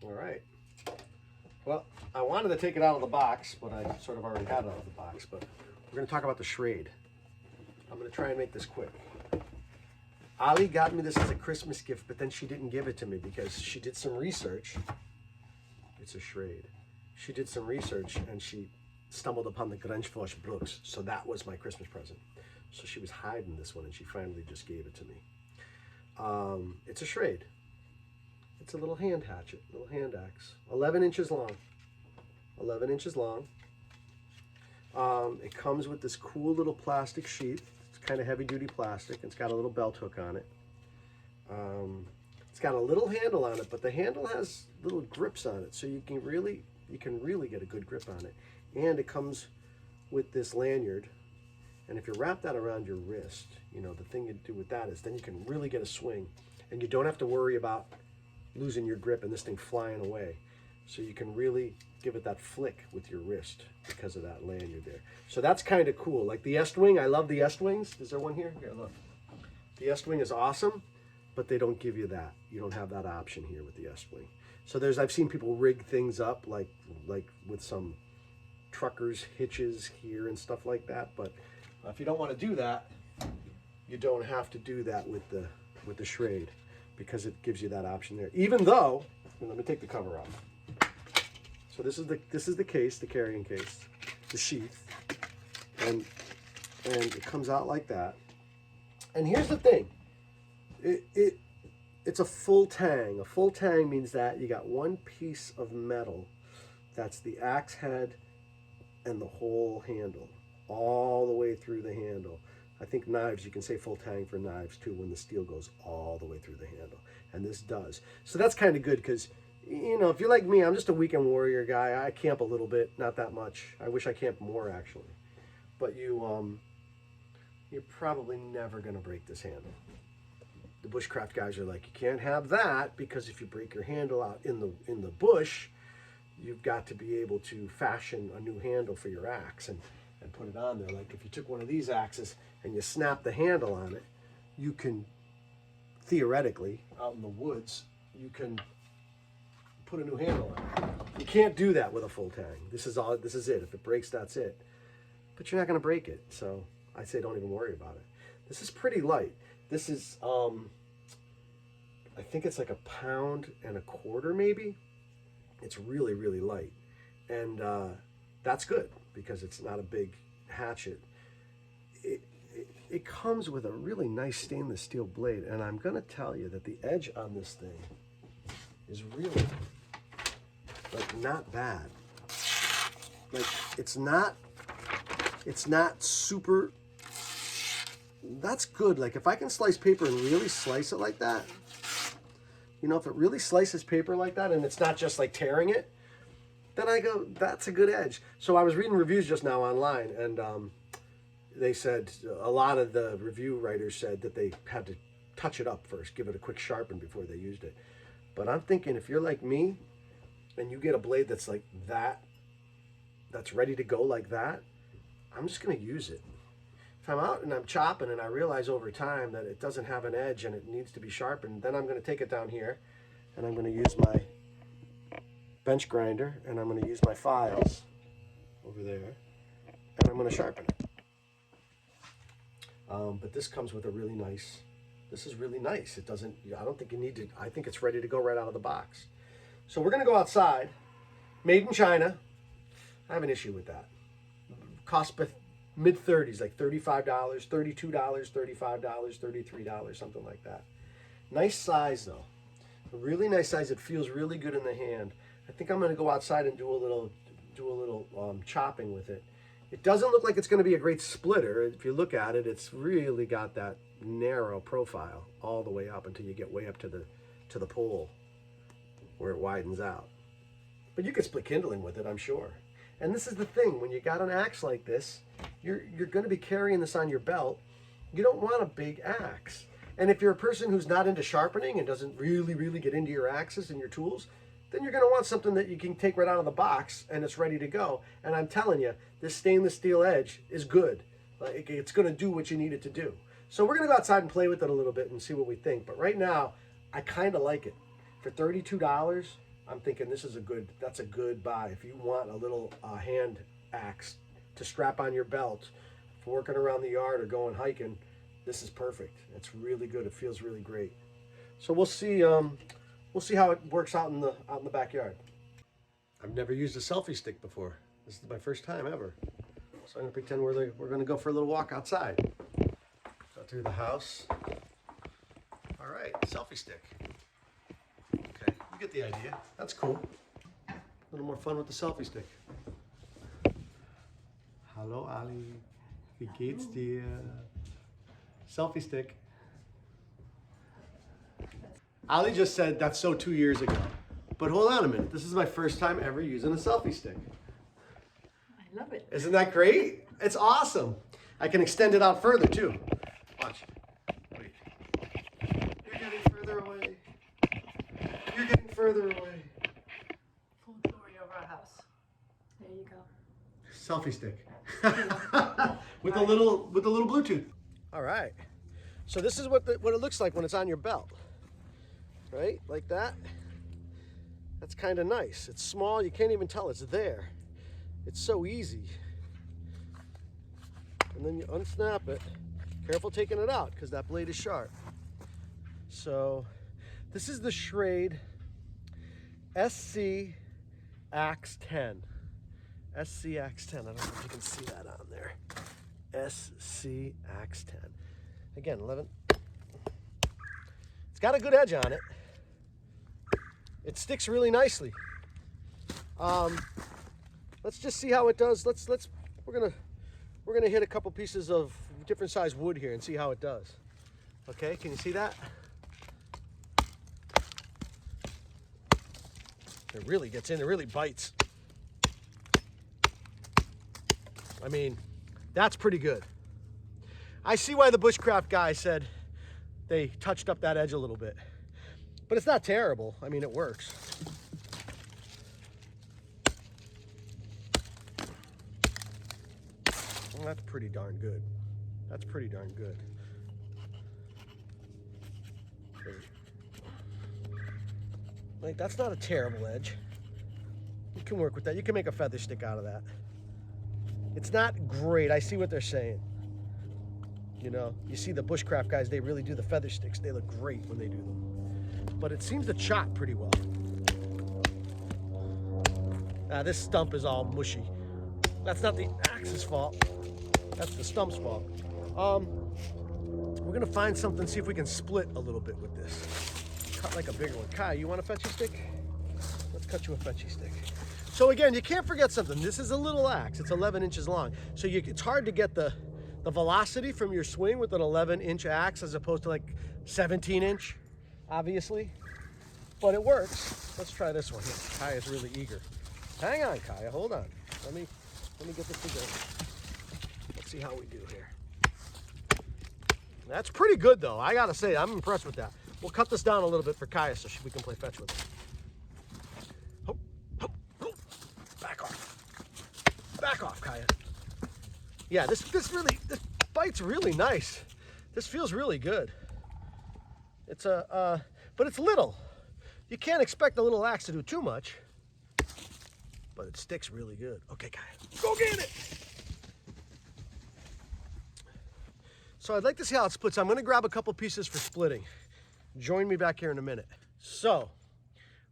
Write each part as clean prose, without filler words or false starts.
All right. Well, I wanted to take it out of the box, but I sort of already had it out of the box. But we're going to talk about the Schrade. I'm going to try and make this quick. Ali got me this as a Christmas gift, but then she didn't give it to me because she did some research. It's a Schrade. She did some research and she stumbled upon the Grenchfors Brooks. So that was my Christmas present. So she was hiding this one and she finally just gave it to me. It's a Schrade. It's a little hand hatchet, little hand axe. 11 inches long. 11 inches long. It comes with this cool little plastic sheath. It's kind of heavy duty plastic. It's got a little belt hook on it. It's got a little handle on it, but the handle has little grips on it, so you can really get a good grip on it. And it comes with this lanyard. And if you wrap that around your wrist, you know, the thing you do with that is then you can really get a swing, and you don't have to worry about losing your grip and this thing flying away. So you can really give it that flick with your wrist because of that lanyard there. So that's kind of cool. Like the Est-Wing, I love the Est-Wings. Is there one here? Here, look. The Est-Wing is awesome, but they don't give you that. You don't have that option here with the Est-Wing. So I've seen people rig things up like with some truckers hitches here and stuff like that. But if you don't want to do that, you don't have to do that with the Schrade, because it gives you that option there. Even though, let me take the cover off. So this is the case, the carrying case, the sheath, and it comes out like that. And here's the thing, it's a full tang. A full tang means that you got one piece of metal, that's the axe head and the whole handle, all the way through the handle. I think knives, you can say full tang for knives too, when the steel goes all the way through the handle, and this does. So that's kind of good, because, you know, if you're like me, I'm just a weekend warrior guy. I camp a little bit, not that much. I wish I camped more, actually. But you're probably never going to break this handle. The bushcraft guys are like, you can't have that, because if you break your handle out in the bush, you've got to be able to fashion a new handle for your axe and put it on there. Like if you took one of these axes and you snap the handle on it, you can theoretically, out in the woods, you can put a new handle on it. You can't do that with a full tang. This is it. If it breaks, that's it. But you're not going to break it, so I say don't even worry about it. This is pretty light. This is I think it's like 1.25 pounds maybe. It's really, really light, and that's good, because it's not a big hatchet. It comes with a really nice stainless steel blade, and I'm going to tell you that the edge on this thing is really, like, not bad. Like, it's not super, that's good. Like, if I can slice paper and really slice it like that, you know, if it really slices paper like that and it's not just like tearing it, then I go, that's a good edge. So I was reading reviews just now online, and they said, a lot of the review writers said that they had to touch it up first, give it a quick sharpen before they used it. But I'm thinking, if you're like me and you get a blade that's like that, that's ready to go like that, I'm just going to use it. If I'm out and I'm chopping and I realize over time that it doesn't have an edge and it needs to be sharpened, then I'm going to take it down here and I'm going to use my bench grinder, and I'm going to use my files over there, and I'm going to sharpen it. But this comes with a really nice, this is really nice. It doesn't, I don't think you need to, I think it's ready to go right out of the box. So we're going to go outside. Made in China. I have an issue with that. Cost mid-30s, like $35, $32, $35, $33, something like that. Nice size though. A really nice size. It feels really good in the hand. I think I'm going to go outside and do a little chopping with it. It doesn't look like it's going to be a great splitter. If you look at it, it's really got that narrow profile all the way up until you get way up to the pole where it widens out. But you could split kindling with it, I'm sure. And this is the thing, when you got an axe like this, you're going to be carrying this on your belt. You don't want a big axe. And if you're a person who's not into sharpening and doesn't really get into your axes and your tools, then you're going to want something that you can take right out of the box and it's ready to go. And I'm telling you, this stainless steel edge is good. Like, it's going to do what you need it to do. So we're going to go outside and play with it a little bit and see what we think. But right now, I kind of like it. For $32, I'm thinking that's a good buy. If you want a little hand axe to strap on your belt for working around the yard or going hiking, this is perfect. It's really good. It feels really great. So we'll see how it works out in the backyard. I've never used a selfie stick before. This is my first time ever. So I'm gonna pretend we're gonna go for a little walk outside. Go through the house. All right, selfie stick. Okay, you get the idea. That's cool. A little more fun with the selfie stick. Hallo Ali, wie geht's dir? Selfie stick. Ali just said that's so 2 years ago. But hold on a minute, this is my first time ever using a selfie stick. I love it. Isn't that great? It's awesome. I can extend it out further too. Watch. Wait. You're getting further away. You're getting further away. Full glory over our house. There you go. Selfie stick. with a little Bluetooth. All right. So this is what it looks like when it's on your belt. Right? Like that. That's kind of nice. It's small, you can't even tell it's there. It's so easy. And then you unsnap it. Careful taking it out because that blade is sharp. So this is the Schrade SC Axe 10. SC Axe 10. I don't know if you can see that on there. SC Axe 10. Again, 11. It's got a good edge on it. It sticks really nicely. Let's just see how it does. We're gonna hit a couple pieces of different size wood here and see how it does. Okay, can you see that? It really gets in, it really bites. I mean, that's pretty good. I see why the bushcraft guy said they touched up that edge a little bit. But it's not terrible. I mean, it works. Well, that's pretty darn good. That's pretty darn good. Like, that's not a terrible edge. You can work with that. You can make a feather stick out of that. It's not great. I see what they're saying. You know, you see the bushcraft guys, they really do the feather sticks. They look great when they do them. But it seems to chop pretty well. This stump is all mushy. That's not the axe's fault. That's the stump's fault. We're gonna find something, see if we can split a little bit with this. Cut like a bigger one. Kai, you want a fetchy stick? Let's cut you a fetchy stick. So again, you can't forget something. This is a little axe. It's 11 inches long. So it's hard to get the velocity from your swing with an 11-inch axe as opposed to like 17-inch. Obviously, but it works. Let's try this one here. Kaya's really eager. Hang on, Kaya, hold on. Let me get this together. Let's see how we do here. That's pretty good though. I gotta say, I'm impressed with that. We'll cut this down a little bit for Kaya so we can play fetch with it. Hop, hop, hop. Back off. Back off, Kaya. Yeah, this bite's really nice. This feels really good. It's but it's little. You can't expect a little axe to do too much, but it sticks really good. Okay, guys, go get it. So I'd like to see how it splits. I'm gonna grab a couple pieces for splitting. Join me back here in a minute. So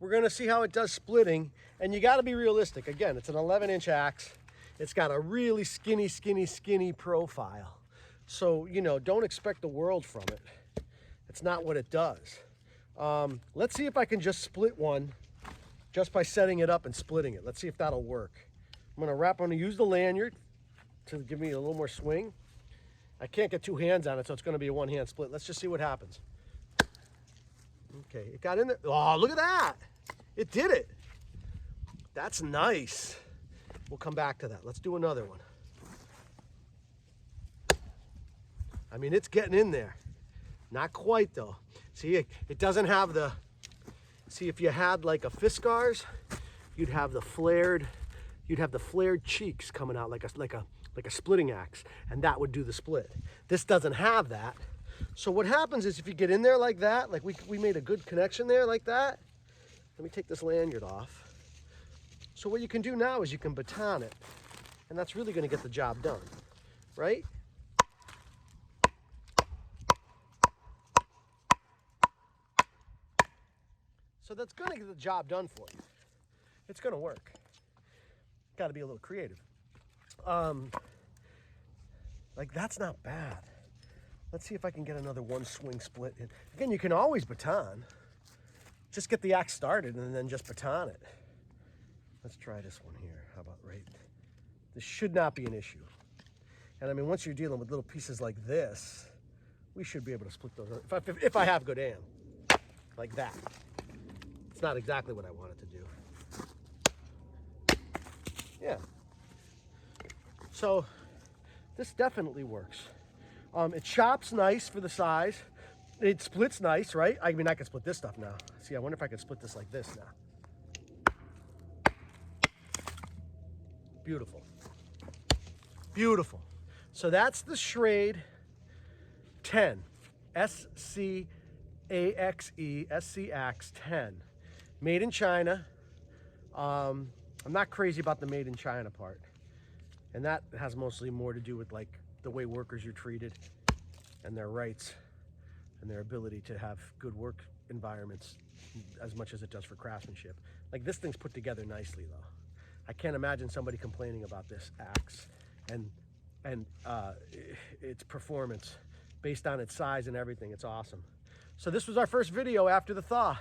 we're gonna see how it does splitting, and you gotta be realistic. Again, it's an 11-inch axe. It's got a really skinny profile. So, you know, don't expect the world from it. It's not what it does. Let's see if I can just split one just by setting it up and splitting it. Let's see if that'll work. I'm gonna use the lanyard to give me a little more swing. I can't get two hands on it, so it's gonna be a one-hand split. Let's just see what happens. Okay, it got in there. Oh, look at that. It did it. That's nice. We'll come back to that. Let's do another one. I mean, it's getting in there. Not quite though. See, it doesn't have the, see, if you had like a Fiskars, you'd have the flared cheeks coming out like a splitting axe, and that would do the split. This doesn't have that. So what happens is if you get in there like that, like we made a good connection there like that, Let me take this lanyard off. So what you can do now is you can baton it, and that's really going to get the job done, right? So that's going to get the job done for you. It's going to work. Got to be a little creative. Like, that's not bad. Let's see if I can get another one swing split in. Again, you can always baton. Just get the axe started and then just baton it. Let's try this one here. How about right? This should not be an issue. And I mean, once you're dealing with little pieces like this, we should be able to split those if I have good aim. Like that. It's not exactly what I wanted to do. Yeah. So this definitely works. It chops nice for the size. It splits nice, right? I mean, I can split this stuff now. See, I wonder if I can split this like this now. Beautiful. Beautiful. So that's the Schrade 10. S-C-A-X-E, S-C-Axe 10. Made in China. I'm not crazy about the made in China part. And that has mostly more to do with like the way workers are treated and their rights and their ability to have good work environments as much as it does for craftsmanship. Like, this thing's put together nicely though. I can't imagine somebody complaining about this axe and its performance based on its size and everything. It's awesome. So this was our first video after the thaw.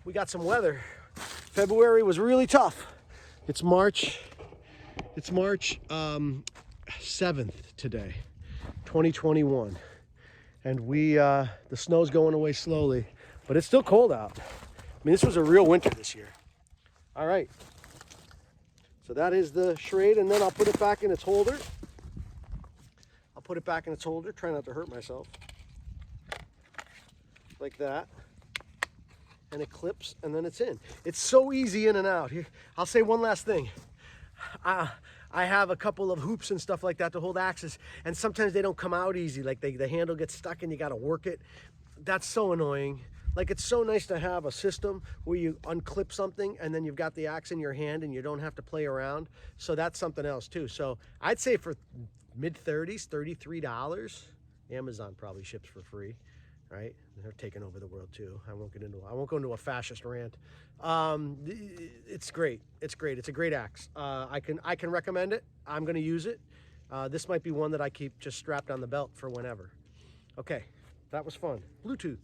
We got some weather. February was really tough. It's March 7th today, 2021. And the snow's going away slowly, but it's still cold out. I mean, this was a real winter this year. All right. So that is the Schrade, and then I'll put it back in its holder. Try not to hurt myself. Like that. And it clips, and then it's in. It's so easy in and out. Here, I'll say one last thing. I have a couple of hoops and stuff like that to hold axes, and sometimes they don't come out easy. Like the handle gets stuck and you gotta work it. That's so annoying. Like, it's so nice to have a system where you unclip something and then you've got the axe in your hand and you don't have to play around. So that's something else too. So I'd say for mid-30s, $33, Amazon probably ships for free, right? They're taking over the world too. I won't go into a fascist rant. It's great. It's great. It's a great axe. I can recommend it. I'm going to use it. This might be one that I keep just strapped on the belt for whenever. Okay, that was fun. Bluetooth.